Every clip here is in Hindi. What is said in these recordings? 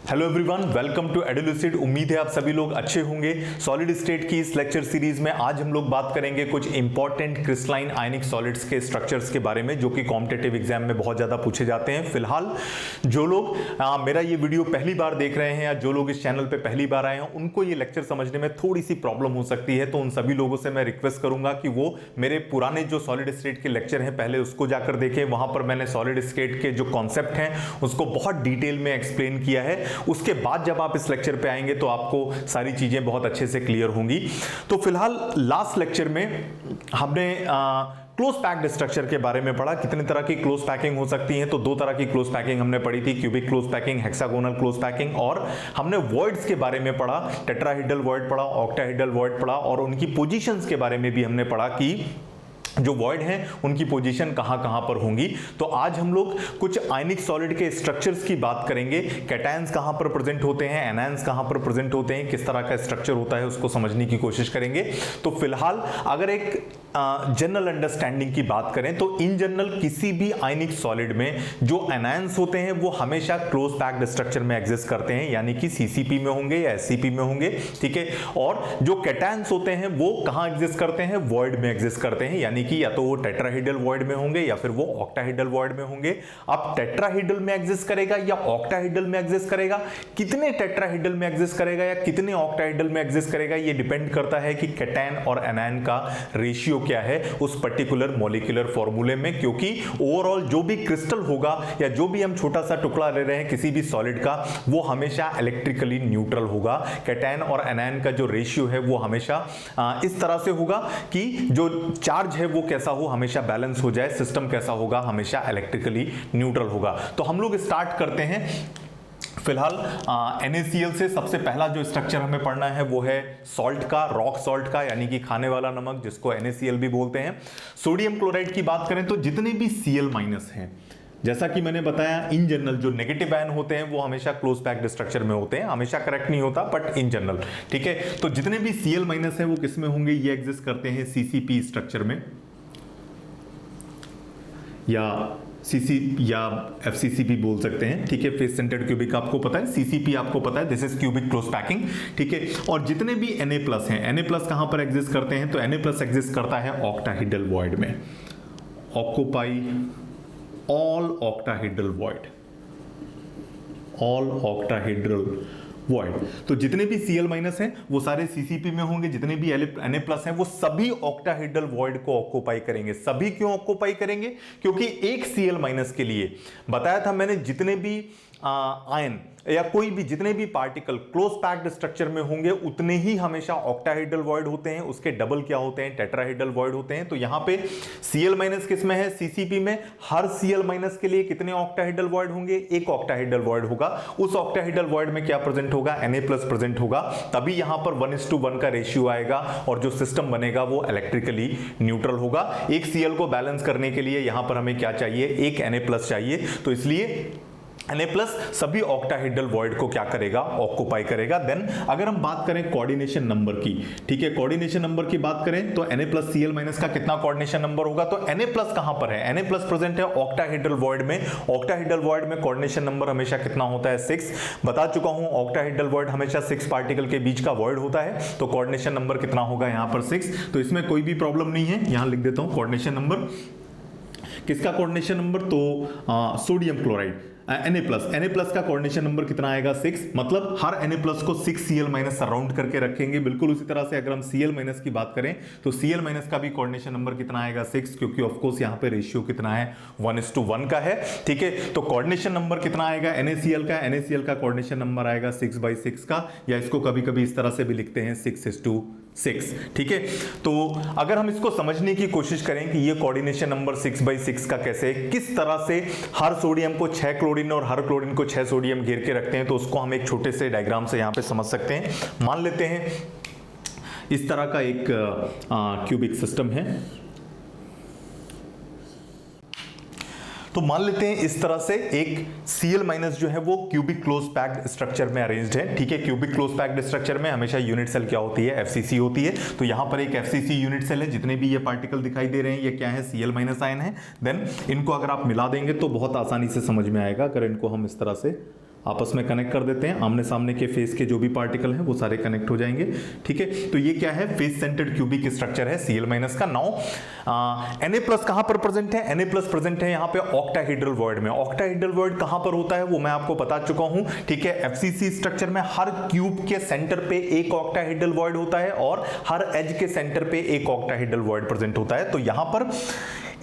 Hello everyone, welcome to Edulucid. उम्मीद है आप सभी लोग अच्छे होंगे। सॉलिड स्टेट की इस लेक्चर सीरीज में आज हम लोग बात करेंगे कुछ इंपॉर्टेंट क्रिस्टलाइन आयनिक सॉलिड्स के स्ट्रक्चर्स के बारे में जो कि कॉम्पिटिटिव एग्जाम में बहुत ज्यादा पूछे जाते हैं। फिलहाल जो लोग मेरा ये वीडियो पहली बार देख रहे हैं या जो लोग इस चैनल पर पहली बार आए हैं उनको ये लेक्चर समझने में थोड़ी सी प्रॉब्लम हो सकती है, तो उन सभी लोगों से मैं रिक्वेस्ट करूंगा कि वो मेरे पुराने जो सॉलिड स्टेट के लेक्चर हैं पहले उसको जाकर देखें। वहां पर मैंने सॉलिड स्टेट के जो कॉन्सेप्ट हैं उसको बहुत डिटेल में एक्सप्लेन किया है। उसके बाद जब आप इस लेक्चर पे आएंगे तो आपको सारी चीजें बहुत अच्छे से क्लियर होंगी। तो फिलहाल लास्ट लेक्चर में हमने क्लोज पैक्ड स्ट्रक्चर के बारे में पढ़ा। कितने तरह की क्लोज पैकिंग हो सकती है, तो दो तरह की क्लोज पैकिंग हमने पढ़ी थी, cubic close packing, hexagonal close packing. और हमने वॉइड्स के बारे में पढ़ा, टेट्राहेड्रल वॉइड पढ़ा, ऑक्टाहेड्रल वॉइड पढ़ा और उनकी पोजीशंस के बारे में भी हमने पढ़ा कि जो वॉइड हैं उनकी पोजीशन कहां पर होंगी। तो आज हम लोग कुछ आयनिक सॉलिड के स्ट्रक्चर्स की बात करेंगे। कैटायंस कहां पर प्रेजेंट होते हैं, एनायंस कहां पर प्रेजेंट होते हैं, किस तरह का स्ट्रक्चर होता है उसको समझने की कोशिश करेंगे। तो फिलहाल अगर एक जनरल अंडरस्टैंडिंग की बात करें तो इन जनरल किसी भी आयनिक सॉलिड में जो एनायंस होते हैं वो हमेशा क्लोज पैक्ड स्ट्रक्चर में एग्जिस्ट करते हैं, यानी कि सीसीपी में होंगे या एससीपी में होंगे, ठीक है। और जो कैटायंस होते हैं वो कहां एग्जिस्ट करते हैं, वॉइड में एग्जिस्ट करते हैं, यानी कि या तो वो टेट्राहेड्रल वॉइड में होंगे या फिर वो ऑक्टाहेड्रल वॉइड में होंगे। अब टेट्राहेड्रल में एग्जिस्ट करेगा या ऑक्टाहेड्रल में एग्जिस्ट करेगा, कितने टेट्राहेड्रल में एग्जिस्ट करेगा या कितने ऑक्टाहेड्रल में एग्जिस्ट करेगा, ये डिपेंड करता है कि कैटायन और एनायन का रेशियो क्या है उस पर्टिकुलर मॉलिक्यूलर फॉर्मूले में। क्योंकि ओवरऑल जो भी क्रिस्टल होगा या जो भी हम छोटा सा टुकड़ा ले रहे हैं किसी भी सॉलिड का, वो हमेशा इलेक्ट्रिकली न्यूट्रल होगा। कैटायन और एनायन का जो रेशियो है वो हमेशा इस तरह से होगा कि जो चार्ज है वो कैसा हो, हमेशा बैलेंस हो जाए। सिस्टम कैसा होगा, हमेशा इलेक्ट्रिकली न्यूट्रल होगा। तो हम लोग स्टार्ट करते हैं। फिलहाल NaCl से सबसे पहला जो स्ट्रक्चर हमें पढ़ना है वो है सॉल्ट का, रॉक सॉल्ट का, यानी कि खाने वाला नमक जिसको NaCl भी बोलते हैं। सोडियम क्लोराइड की बात करें तो जितने भी Cl- हैं, जैसा कि मैंने बताया इन जनरल जो नेगेटिव आयन होते हैं वो हमेशा क्लोज पैक्ड स्ट्रक्चर में होते हैं। हमेशा करेक्ट नहीं होता बट इन जनरल, ठीक है। तो जितने भी Cl- हैं वो किस में होंगे, ये एग्जिस्ट करते हैं CCP स्ट्रक्चर में या सीसी या FCC भी बोल सकते हैं, ठीक है। फेस सेंटर्ड क्यूबिक आपको पता है, CCP आपको पता है, this is cubic close packing, ठीक है। और जितने भी Na+ हैं, Na+ कहां पर एग्जिस्ट करते हैं, तो Na+ एग्जिस्ट करता है ऑक्टाहेड्रल वॉइड में। Occupy all octahedral void, all octahedral void. तो जितने भी Cl- हैं वो सारे CCP में होंगे, जितने भी Na+ हैं वो सभी ऑक्टाहेड्रल वॉइड को ऑक्यूपाई करेंगे। सभी क्यों ऑक्यूपाई करेंगे, क्योंकि एक Cl- के लिए बताया था मैंने, जितने भी आयन या कोई भी जितने भी पार्टिकल क्लोज पैक्ड स्ट्रक्चर में होंगे उतने ही हमेशा ऑक्टाहेड्रल वॉइड होते हैं, उसके डबल क्या होते हैं, टेट्राहेड्रल वॉइड होते हैं। तो यहां पे Cl- किस में है, CCP में। हर Cl- के लिए कितने ऑक्टाहेड्रल वॉइड होंगे, एक ऑक्टाहेड्रल वॉइड होगा। उस ऑक्टाहेड्रल वॉइड में क्या प्रेजेंट होगा, Na+ प्रेजेंट होगा। तभी यहां पर 1:1 का रेशियो आएगा और जो सिस्टम बनेगा वो इलेक्ट्रिकली न्यूट्रल होगा। एक Cl को बैलेंस करने के लिए यहां पर हमें क्या चाहिए, एक Na+ चाहिए। तो इसलिए Na+ सभी ऑक्टाहेड्रल वॉइड को क्या करेगा, ऑक्यूपाई करेगा। देन अगर हम बात करें कोऑर्डिनेशन नंबर की, ठीक है, कोऑर्डिनेशन नंबर की बात करें तो Na+ Cl- का कितना कोऑर्डिनेशन नंबर होगा, तो Na+ कहां पर है, Na+ प्रेजेंट है ऑक्टाहेड्रल वॉइड में। ऑक्टाहेड्रल वॉइड में कोऑर्डिनेशन नंबर हमेशा कितना होता है, 6। बता चुका हूं ऑक्टाहेड्रल वॉइड हमेशा 6 पार्टिकल के बीच का वॉइड होता है, तो कोऑर्डिनेशन नंबर कितना होगा यहां पर 6। तो इसमें कोई भी प्रॉब्लम नहीं है, यहां लिख देता हूं कोऑर्डिनेशन नंबर। किसका कोऑर्डिनेशन नंबर, तो सोडियम क्लोराइड Na+ का कोऑर्डिनेशन नंबर कितना आएगा, 6। मतलब हर Na+ को 6 Cl- सराउंड करके रखेंगे। बिल्कुल उसी तरह से अगर हम Cl- की बात करें तो Cl- का भी कोऑर्डिनेशन नंबर कितना आएगा, 6, क्योंकि ऑफ कोर्स यहां पे रेशियो कितना है, 1:1 का है, ठीक है। तो कोऑर्डिनेशन नंबर कितना आएगा NaCl का कोऑर्डिनेशन नंबर आएगा 6/6 का, या इसको कभी कभी इस तरह से भी लिखते हैं 6:6, ठीक है। तो अगर हम इसको समझने की कोशिश करें कि ये कोऑर्डिनेशन नंबर 6/6 का कैसे, किस तरह से हर सोडियम को 6 क्लोरीन और हर क्लोरीन को 6 सोडियम घेर के रखते हैं, तो उसको हम एक छोटे से डायग्राम से यहां पे समझ सकते हैं। मान लेते हैं इस तरह का एक क्यूबिक सिस्टम है, तो मान लेते हैं इस तरह से एक Cl- जो है वो क्यूबिक क्लोज पैक्ड स्ट्रक्चर में अरेंज्ड है, ठीक है। क्यूबिक क्लोज पैक्ड स्ट्रक्चर में हमेशा यूनिट सेल क्या होती है, FCC होती है। तो यहां पर एक FCC यूनिट सेल है, जितने भी ये पार्टिकल दिखाई दे रहे हैं ये क्या है, Cl- आयन है। देन इनको अगर आप मिला देंगे तो बहुत आसानी से समझ में आएगा। अगर इनको हम इस तरह से आपस में कनेक्ट कर देते हैं, आमने सामने के फेस के जो भी पार्टिकल हैं वो सारे कनेक्ट हो जाएंगे। ठीक है, तो ये क्या है, फेस सेंटर्ड क्यूबिक स्ट्रक्चर है Cl- का। नाउ Na+ कहां पर प्रेजेंट है, Na+ प्रेजेंट है यहां पे ऑक्टाहेड्रल वॉइड में। ऑक्टाहेड्रल वॉइड कहां पर होता है वो मैं आपको बता चुका हूं। ठीक है, FCC स्ट्रक्चर में हर क्यूब के सेंटर पे एक ऑक्टाहेड्रल वॉइड होता है और हर एज के सेंटर पे एक ऑक्टाहेड्रल वॉइड प्रेजेंट होता है। तो यहां पर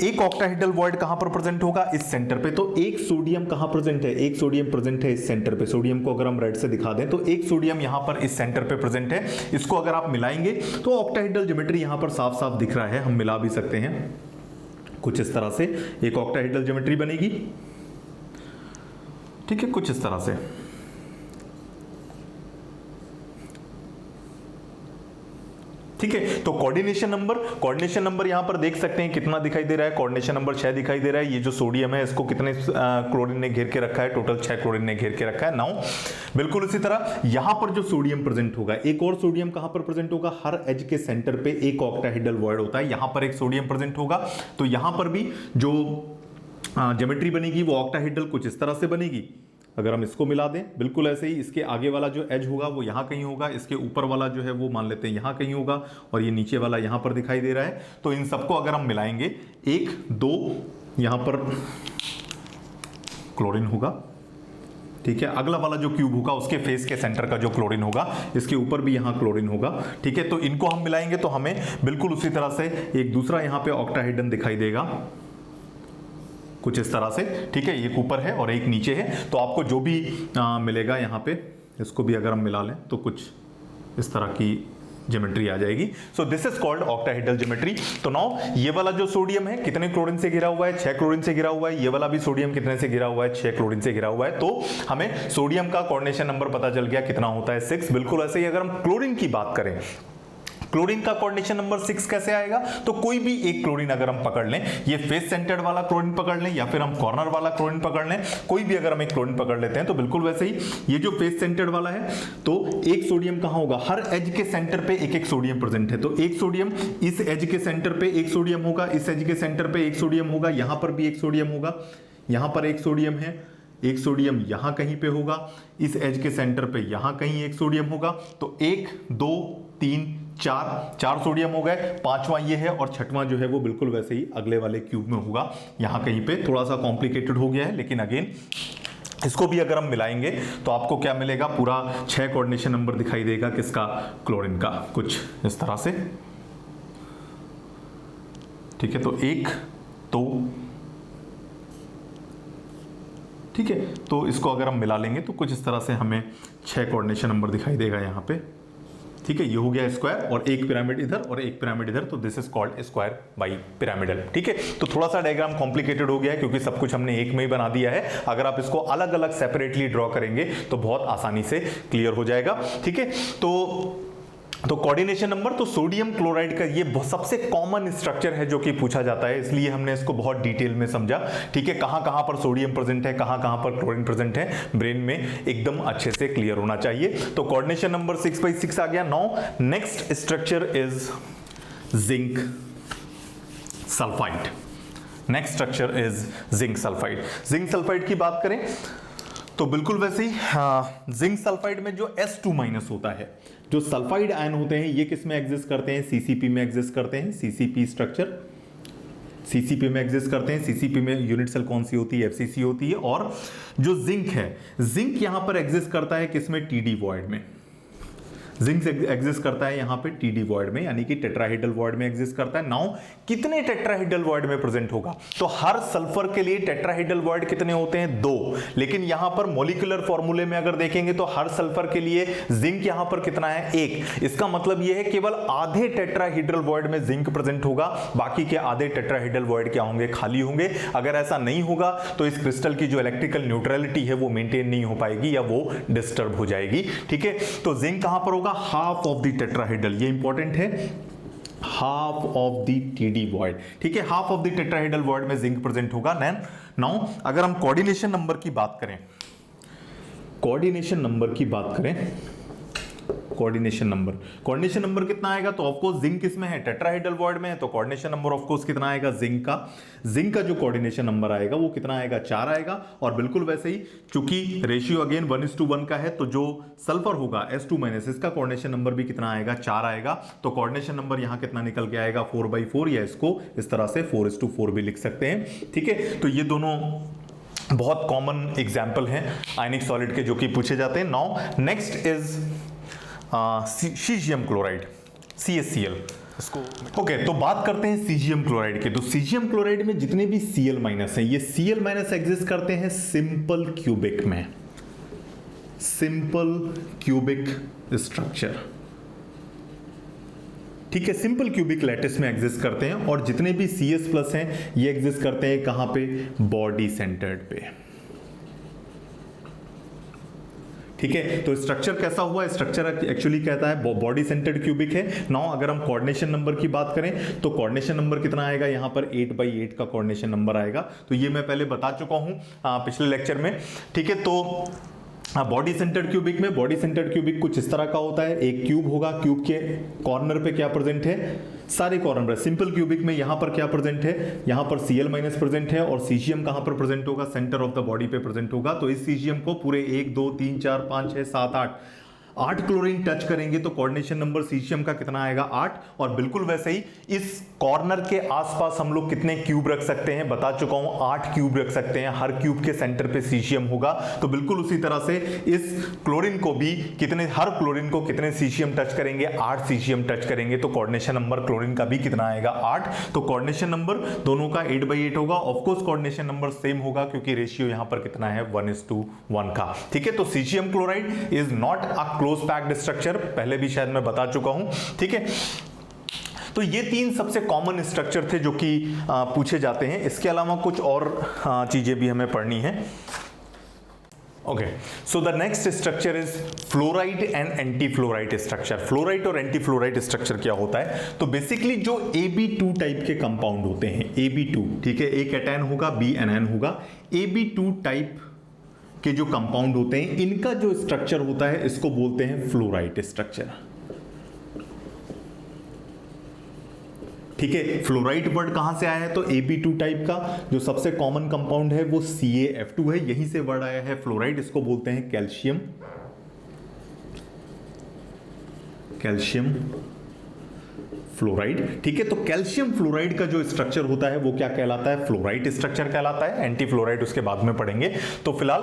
एक ऑक्टाहेड्रल वॉइड कहां पर प्रेजेंट होगा, इस सेंटर पे। तो एक सोडियम कहां प्रेजेंट है, एक सोडियम प्रेजेंट है इस सेंटर पे। सोडियम को अगर हम रेड से दिखा दें तो एक सोडियम यहां पर इस सेंटर पे प्रेजेंट है। इसको अगर आप मिलाएंगे तो ऑक्टाहेड्रल ज्योमेट्री यहां पर साफ साफ दिख रहा है, हम मिला भी सकते हैं कुछ इस तरह से। एक ऑक्टाहेड्रल ज्योमेट्री बनेगी। ठीक है, कुछ इस तरह से। ठीक है, तो कोऑर्डिनेशन नंबर यहां पर देख सकते हैं कितना दिखाई दे रहा है, कोऑर्डिनेशन नंबर 6 दिखाई दे रहा है। ये जो सोडियम है इसको कितने क्लोरीन ने घेर के रखा है, टोटल 6 क्लोरीन ने घेर के रखा है। नाउ बिल्कुल इसी तरह यहां पर जो सोडियम प्रेजेंट होगा, एक और सोडियम कहां पर प्रेजेंट होगा, हर एज के सेंटर पे एक ऑक्टाहेड्रल वॉइड होता है। यहां पर एक सोडियम प्रेजेंट होगा, तो यहां पर भी जो ज्योमेट्री बनेगी वो ऑक्टाहेड्रल कुछ इस तरह से बनेगी। अगर हम इसको मिला दें बिल्कुल ऐसे ही, इसके आगे वाला जो एज होगा वो यहाँ कहीं होगा, इसके ऊपर वाला जो है वो मान लेते हैं यहाँ कहीं होगा, और ये नीचे वाला यहाँ पर दिखाई दे रहा है। तो इन सबको अगर हम मिलाएंगे, 1 2 यहाँ पर क्लोरीन होगा। ठीक है, अगला वाला जो क्यूब होगा उसके फेस के सेंटर का जो क्लोरीन होगा, इसके ऊपर भी यहाँ क्लोरीन होगा। ठीक है, तो इनको हम मिलाएंगे तो हमें बिल्कुल उसी तरह से एक दूसरा यहाँ पे ऑक्टाहेड्रन दिखाई देगा कुछ इस तरह से। ठीक है, एक ऊपर है और एक नीचे है, तो आपको जो भी मिलेगा यहाँ पे, इसको भी अगर हम मिला लें तो कुछ इस तरह की ज्योमेट्री आ जाएगी। So this is called octahedral geometry. तो नाउ ये वाला जो सोडियम है कितने क्लोरीन से घिरा हुआ है, 6 क्लोरीन से घिरा हुआ है। ये वाला भी सोडियम कितने से घिरा हुआ है, 6 क्लोरीन से घिरा हुआ है। तो हमें सोडियम का कोऑर्डिनेशन नंबर पता चल गया कितना होता है, 6। बिल्कुल ऐसे ही अगर हम क्लोरीन की बात करें, क्लोरीन का कोऑर्डिनेशन नंबर 6 कैसे आएगा, तो कोई भी एक क्लोरीन अगर हम पकड़ लें, ये फेस सेंटर्ड वाला क्लोरीन पकड़ लें या फिर हम कॉर्नर वाला क्लोरीन पकड़ लें, कोई भी अगर हम एक क्लोरीन पकड़ लेते हैं तो बिल्कुल वैसे ही ये जो फेस सेंटर्ड वाला है, तो एक सोडियम कहां होगा, हर एज के सेंटर पे एक एक सोडियम प्रेजेंट है। तो एक सोडियम इस एज के सेंटर पे एक सोडियम होगा, इस एज के सेंटर पे एक सोडियम होगा, यहां पर भी एक सोडियम होगा, यहां पर एक सोडियम है, एक सोडियम यहां कहीं पे होगा, इस एज के सेंटर पे यहां कहीं एक सोडियम होगा। तो 1 2 3 4 सोडियम हो गए, 5वां ये है और 6वां जो है वो बिल्कुल वैसे ही अगले वाले क्यूब में होगा, यहां कहीं पे। थोड़ा सा कॉम्प्लिकेटेड हो गया है, लेकिन अगेन इसको भी अगर हम मिलाएंगे तो आपको क्या मिलेगा, पूरा 6 कोऑर्डिनेशन नंबर दिखाई देगा किसका, क्लोरीन का, कुछ इस तरह से। ठीक है, तो 1 2, ठीक है, तो इसको अगर हम मिला लेंगे तो कुछ इस तरह से हमें 6 कोऑर्डिनेशन नंबर दिखाई देगा यहाँ पे। ठीक है, ये हो गया स्क्वायर और एक पिरामिड इधर और एक पिरामिड इधर, तो this is called square bi pyramidal. ठीक है, तो थोड़ा सा डायग्राम कॉम्प्लिकेटेड हो गया है क्योंकि सब कुछ हमने एक में ही बना दिया है। अगर आप इसको अलग अलग सेपरेटली ड्रॉ करेंगे तो बहुत आसानी से क्लियर हो जाएगा। ठीक है, तो कोऑर्डिनेशन नंबर, तो सोडियम क्लोराइड का ये सबसे कॉमन स्ट्रक्चर है जो कि पूछा जाता है, इसलिए हमने इसको बहुत डिटेल में समझा। ठीक है, कहां कहां पर सोडियम प्रेजेंट है, कहां कहां पर क्लोरीन प्रेजेंट है, ब्रेन में एकदम अच्छे से क्लियर होना चाहिए। तो कोऑर्डिनेशन नंबर 6/6 आ गया। Now next structure is zinc sulphide. Next structure is zinc sulphide. Zinc sulphide की बात करें तो बिल्कुल वैसे ही जिंक सल्फाइड में जो S2- होता है, जो सल्फाइड आयन होते हैं, ये किस में एग्जिस्ट करते हैं, CCP में एग्जिस्ट करते हैं। CCP स्ट्रक्चर CCP में एग्जिस्ट करते हैं। CCP में यूनिट सेल कौन सी होती है, FCC होती है। और जो जिंक है, जिंक यहां पर एग्जिस्ट करता है किसमें, TD वॉइड में। जिंक एग्जिस्ट करता है यहाँ पे TD वॉइड में, यानी कि टेट्राहेड्रल वॉइड में एग्जिस्ट करता है। नाउ कितने टेट्राहेड्रल वॉइड में प्रेजेंट होगा, तो हर सल्फर के लिए टेट्राहेड्रल वॉइड कितने होते हैं, 2। लेकिन यहां पर मॉलिक्यूलर फॉर्मूले में अगर देखेंगे तो हर सल्फर के लिए जिंक यहां पर कितना है, 1। इसका मतलब यह है केवल आधे टेट्राहेड्रल वॉइड में जिंक प्रेजेंट होगा, बाकी के आधे टेट्राहेड्रल वॉइड क्या होंगे, खाली होंगे। अगर ऐसा नहीं होगा तो इस क्रिस्टल की जो इलेक्ट्रिकल न्यूट्रलिटी है वो मेंटेन नहीं हो पाएगी या वो डिस्टर्ब हो जाएगी। ठीक है, तो जिंक कहां पर होगा, हाफ ऑफ द टेट्राहेड्रल, ये इंपॉर्टेंट है, half of the TD void. ठीक है, half of the tetrahedral void में जिंक प्रेजेंट होगा। नाउ अगर हम कोऑर्डिनेशन नंबर की बात करें, कोऑर्डिनेशन नंबर की बात करें कोऑर्डिनेशन नंबर कितना आएगा? तो ऑफ कोर्स जिंक किसमें है? टेट्राहेड्रल वॉइड में है, तो कोऑर्डिनेशन नंबर ऑफ कोर्स कितना आएगा? जिंक का जो कोऑर्डिनेशन नंबर आएगा वो कितना आएगा? 4 आएगा। और बिल्कुल वैसे ही चूंकि रेशियो अगेन 1:1 का है, तो जो सल्फर होगा S2- इसका कोऑर्डिनेशन नंबर भी कितना आएगा? 4 आएगा। तो कोऑर्डिनेशन नंबर यहां कितना निकल के आएगा? 4/4, या इसको इस तरह से 4:4 भी लिख सकते हैं। ठीक है, तो ये दोनों बहुत कॉमन एग्जाम्पल हैं आयनिक सॉलिड के जो कि पूछे जाते हैं। Now next is caesium chloride, CaCl। Okay, तो बात करते हैं सीजियम क्लोराइड के। तो सीजियम क्लोराइड में जितने भी Cl- हैं, ये Cl- एग्जिस्ट करते हैं सिंपल क्यूबिक में, सिंपल क्यूबिक स्ट्रक्चर। ठीक है, सिंपल क्यूबिक लैटिस में एग्जिस्ट करते हैं। और जितने भी Cs+ हैं ये एग्जिस्ट करते हैं कहां पे? बॉडी सेंटर्ड पे। ठीक है, तो स्ट्रक्चर कैसा हुआ? स्ट्रक्चर एक्चुअली कहता है बॉडी सेंटर्ड क्यूबिक है। नाउ अगर हम कोऑर्डिनेशन नंबर की बात करें तो कोऑर्डिनेशन नंबर कितना आएगा? यहां पर 8/8 का कोऑर्डिनेशन नंबर आएगा। तो ये मैं पहले बता चुका हूं पिछले लेक्चर में। ठीक है, तो बॉडी सेंटर्ड क्यूबिक में, बॉडी सेंटर्ड क्यूबिक कुछ इस तरह का होता है। एक क्यूब होगा, क्यूब के कॉर्नर पे क्या प्रेजेंट है? सारे कॉर्नर। सिंपल क्यूबिक में यहां पर क्या प्रेजेंट है? यहां पर Cl- प्रेजेंट है। और सीजियम कहां पर प्रेजेंट होगा? सेंटर ऑफ द बॉडी पे प्रेजेंट होगा। तो इस सीजियम को पूरे 1 2 3 4 5 6 7 8 क्लोरीन टच करेंगे तो कोऑर्डिनेशन नंबर सीजियम का कितना आएगा? 8। और बिल्कुल वैसे ही इस कॉर्नर के आसपास हम लोग कितने क्यूब रख सकते हैं? बता चुका हूं, 8 क्यूब रख सकते हैं। हर क्यूब के सेंटर पे सीजियम होगा। तो बिल्कुल उसी तरह से इस क्लोरीन को भी हर क्लोरीन को कितने सीजियम टच करेंगे? 8 सीजियम टच करेंगे। तो कोऑर्डिनेशन नंबर क्लोरीन का भी कितना आएगा? 8। तो कोऑर्डिनेशन नंबर दोनों का 8/8 होगा। Of course coordination number same होगा क्योंकि रेशियो यहां पर कितना है? 1:1 का। ठीक है, तो caesium chloride is not a close packed structure, पहले भी शायद मैं बता चुका हूं। ठीक है, तो ये 3 सबसे कॉमन स्ट्रक्चर थे जो कि पूछे जाते हैं। इसके अलावा कुछ और चीजें भी हमें पढ़नी है। Okay, so the next structure is fluoride and anti fluoride structure. Fluoride और एंटी फ्लोराइड स्ट्रक्चर क्या होता है? तो बेसिकली जो Ab2 टाइप के कंपाउंड होते हैं, Ab2, ठीक है, A कैटायन होगा, B एनायन होगा। Ab2 टाइप के जो कंपाउंड होते हैं इनका जो स्ट्रक्चर होता है इसको बोलते हैं फ्लोराइड स्ट्रक्चर। ठीक है, फ्लोराइड वर्ड कहां से आया है? तो Ab2 टाइप का जो सबसे कॉमन कंपाउंड है वो CaF2 है, यहीं से वर्ड आया है फ्लोराइड। इसको बोलते हैं कैल्शियम फ्लोराइड। ठीक है, तो कैल्शियम फ्लोराइड का जो स्ट्रक्चर होता है वो क्या कहलाता है? फ्लोराइड स्ट्रक्चर कहलाता है। एंटी फ्लोराइड उसके बाद में पढ़ेंगे। तो फिलहाल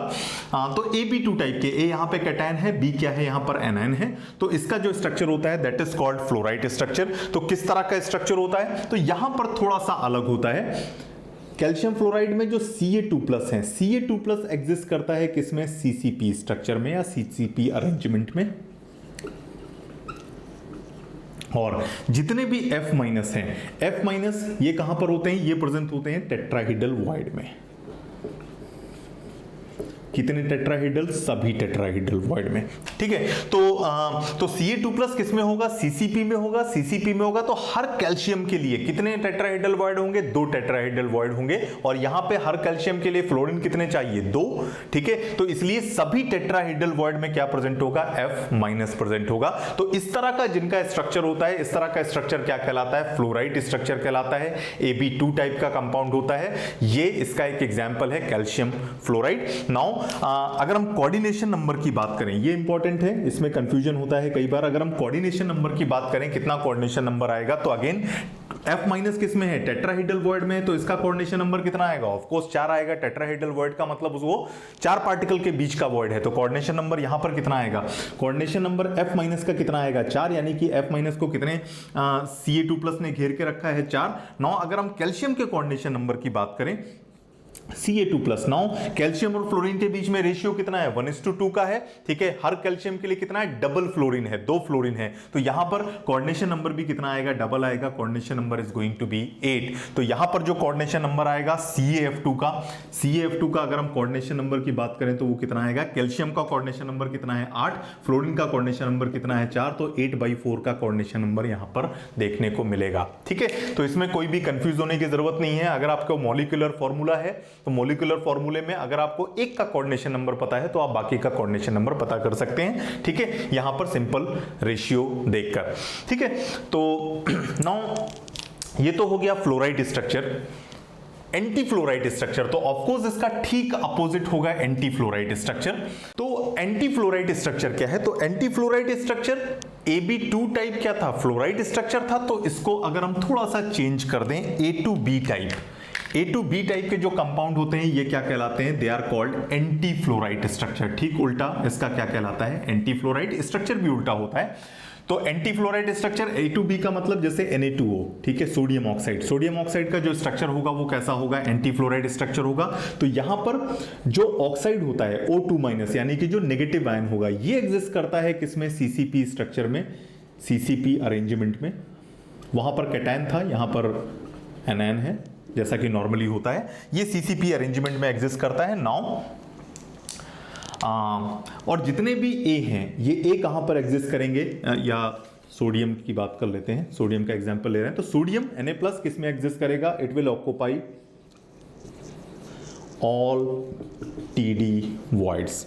तो Ab2 टाइप के, A यहां पे कैटायन है, B क्या है? यहां पर एनायन है। तो इसका जो स्ट्रक्चर होता है that is called fluoride structure. तो किस तरह का स्ट्रक्चर होता है? तो यहां पर थोड़ा सा अलग होता है। कैल्शियम फ्लोराइड में जो Ca2+ है, Ca2+ एग्जिस्ट करता है किसमें? CCP स्ट्रक्चर में या CCP अरेंजमेंट में। और जितने भी F- हैं, F- ये कहां पर होते हैं? ये प्रेजेंट होते हैं टेट्राहेड्रल वॉइड में। कितने टेट्राहेड्रल? सभी टेट्राहेड्रल वॉइड में। ठीक है, तो Ca2+ किस में होगा? CCP में होगा। CCP में होगा तो हर कैल्शियम के लिए कितने टेट्राहेड्रल वॉइड होंगे? 2 टेट्राहेड्रल वॉइड होंगे। और यहां पे हर कैल्शियम के लिए फ्लोरीन कितने चाहिए? 2। ठीक है, तो इसलिए सभी टेट्राहेड्रल वॉइड में क्या प्रेजेंट होगा? F- प्रेजेंट होगा। तो इस तरह का जिनका स्ट्रक्चर होता है, इस तरह का स्ट्रक्चर क्या कहलाता है? फ्लोराइड स्ट्रक्चर कहलाता है। Ab2 टाइप का कंपाउंड होता है। ये इसका एक एग्जाम्पल है कैल्शियम फ्लोराइड। नाउ अगर हम कोऑर्डिनेशन नंबर की बात करें, ये इंपॉर्टेंट है, इसमें कंफ्यूजन होता है कई बार। अगर हम कोऑर्डिनेशन नंबर की बात करें, कितना कोऑर्डिनेशन नंबर आएगा? तो अगेन F- किस में है? टेट्राहेड्रल वॉइड में। तो इसका कोऑर्डिनेशन नंबर कितना आएगा? ऑफ कोर्स 4 आएगा। टेट्राहेड्रल वॉइड का मतलब वो 4 पार्टिकल के बीच का वॉइड है। तो कोऑर्डिनेशन नंबर यहां पर कितना आएगा? कोऑर्डिनेशन नंबर F- का कितना आएगा? 4, यानी कि F- को कितने Ca2+ ने घेर के रखा है? 4। नाउ अगर हम कैल्शियम के कोऑर्डिनेशन नंबर की बात करें, Ca2+, नाउ कैल्शियम और फ्लोरीन के बीच में रेशियो कितना है? 1:2 का है। ठीक है, हर कैल्शियम के लिए कितना है? डबल फ्लोरीन है, 2 फ्लोरीन है। तो यहां पर कोऑर्डिनेशन नंबर भी कितना आएगा? डबल आएगा। Coordination number is going to be 8। तो यहां पर जो कोऑर्डिनेशन नंबर आएगा CaF2 का अगर हम कोऑर्डिनेशन नंबर की बात करें तो वो कितना आएगा? कैल्शियम का कोऑर्डिनेशन नंबर कितना है? 8। फ्लोरीन का कोऑर्डिनेशन नंबर कितना है? 4। तो 8/4 का कोऑर्डिनेशन नंबर यहां पर देखने को मिलेगा। ठीक है, तो इसमें कोई भी कंफ्यूज होने की जरूरत नहीं है। अगर आपको मॉलिक्यूलर फॉर्मूला है तो मोलिकुलर फॉर्मूले में अगर आपको एक का कोऑर्डिनेशन नंबर पता है तो आप बाकी का कोऑर्डिनेशन नंबर पता कर सकते हैं, ठीक है, यहां पर सिंपल रेशियो देखकर, ठीक है। तो नाउ ये तो हो गया fluoride structure. Anti fluoride structure, तो ऑफकोर्स इसका ठीक अपोजिट होगा एंटी फ्लोराइड स्ट्रक्चर। तो एंटी फ्लोराइड स्ट्रक्चर क्या है, तो anti fluoride structure AB2 type क्या था, फ्लोराइड स्ट्रक्चर था, तो इसको अगर हम थोड़ा सा चेंज कर दें A2B टाइप, A2B टाइप के जो कंपाउंड होते हैं ये क्या कहलाते हैं, they are called anti fluoride structure. ठीक उल्टा इसका क्या कहलाता है, एंटी फ्लोराइड स्ट्रक्चर भी उल्टा होता है। तो एंटी फ्लोराइड स्ट्रक्चर A2B का मतलब जैसे Na2O, ठीक है, सोडियम ऑक्साइड, सोडियम ऑक्साइड का जो स्ट्रक्चर होगा वो कैसा होगा, एंटी फ्लोराइड स्ट्रक्चर होगा। तो यहां पर जो ऑक्साइड होता है O2- यानी कि जो नेगेटिव आयन होगा ये एग्जिस्ट करता है किसमें, CCP स्ट्रक्चर में, CCP अरेंजमेंट में। वहां पर कैटायन था, यहां पर एनायन है, जैसा कि नॉर्मली होता है, ये CCP अरेंजमेंट में एग्जिस्ट करता है। नाउ और जितने भी ए हैं ये ए कहां पर एग्जिस्ट करेंगे, या सोडियम की बात कर लेते हैं, सोडियम का एग्जांपल ले रहे हैं, तो सोडियम Na+ किस में एग्जिस्ट करेगा, it will occupy all TD voids,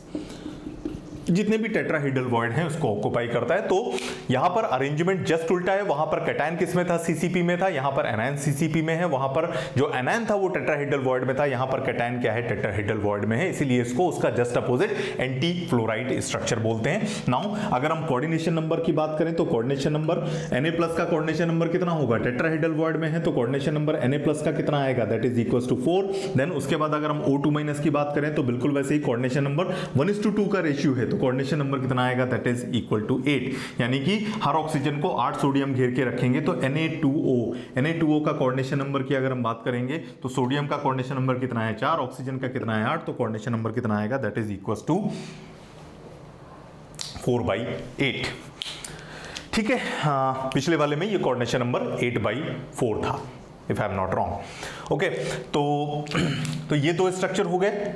जितने भी टेट्राहेड्रल वॉइड हैं उसको ऑक्यूपाई करता है। तो यहां पर अरेंजमेंट जस्ट उल्टा है, वहां पर कैटायन किस में था, CCP में था, यहां पर एनायन CCP में है, वहां पर जो एनायन था वो टेट्राहेड्रल वॉइड में था, यहां पर कैटायन क्या है, टेट्राहेड्रल वॉइड में है, इसीलिए इसको उसका just opposite anti fluoride structure बोलते हैं। नाउ अगर हम कोऑर्डिनेशन नंबर की बात करें तो कोऑर्डिनेशन नंबर Na+ का कोऑर्डिनेशन नंबर कितना होगा, टेट्राहेड्रल वॉइड में है तो कोऑर्डिनेशन नंबर Na+ का कितना आएगा, that is equal to 4। Then उसके बाद अगर हम O2- की बात करें तो बिल्कुल वैसे ही कोऑर्डिनेशन नंबर 1:2 का रेशियो है, तो कोऑर्डिनेशन नंबर कितना आएगा, दैट इज इक्वल टू 8, यानी कि हर ऑक्सीजन को 8 सोडियम घेर के रखेंगे। तो Na2O का कोऑर्डिनेशन नंबर की अगर हम बात करेंगे तो सोडियम का कोऑर्डिनेशन नंबर कितना है, 4, ऑक्सीजन का कितना है, 8, तो कोऑर्डिनेशन नंबर कितना आएगा, दैट इज इक्वल टू 4/8, ठीक है। हाँ, पिछले वाले में ये कोऑर्डिनेशन नंबर 8/4 था, if I am not wrong. Okay, तो ये दो स्ट्रक्चर हो गए।